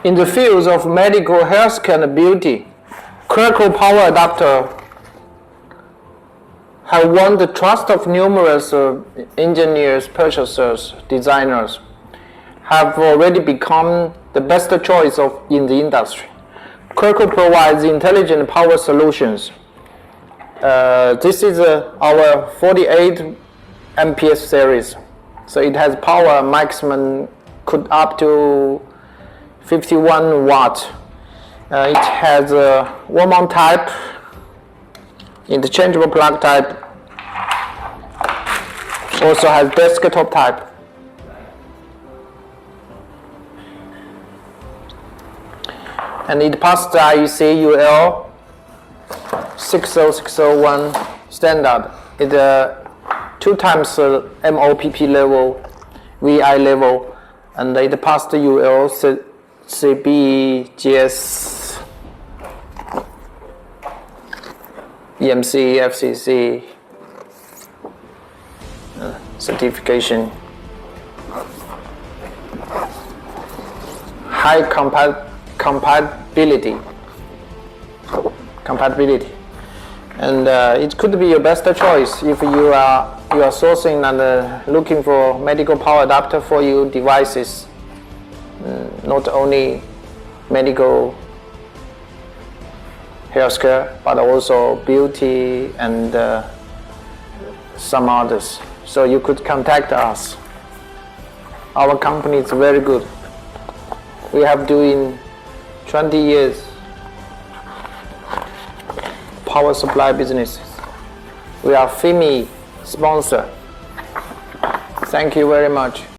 In the fields of medical, healthcare, and beauty, KRECO-Power-Adaptor have won the trust of numerous engineers, purchasers, designers, have already become the best choice in the industry. KRECO provides intelligent power solutions. This is our 48 MPS series. So it has power maximum could up to 51 watts. It has a warm-on type, interchangeable plug type, also has desktop type. And it passed the IEC UL 60601 standard. It's 2 times MOPP level, VI level, and it passed the UL CBGS, EMC, FCC certification. High compatibility, and it could be your best choice if you are sourcing and looking for medical power adapter for your devices, not only medical healthcare but also beauty and some others. So you could contact us. Our company is very good. We have doing 20 years power supply businesses. We are FIMI sponsor. Thank you very much.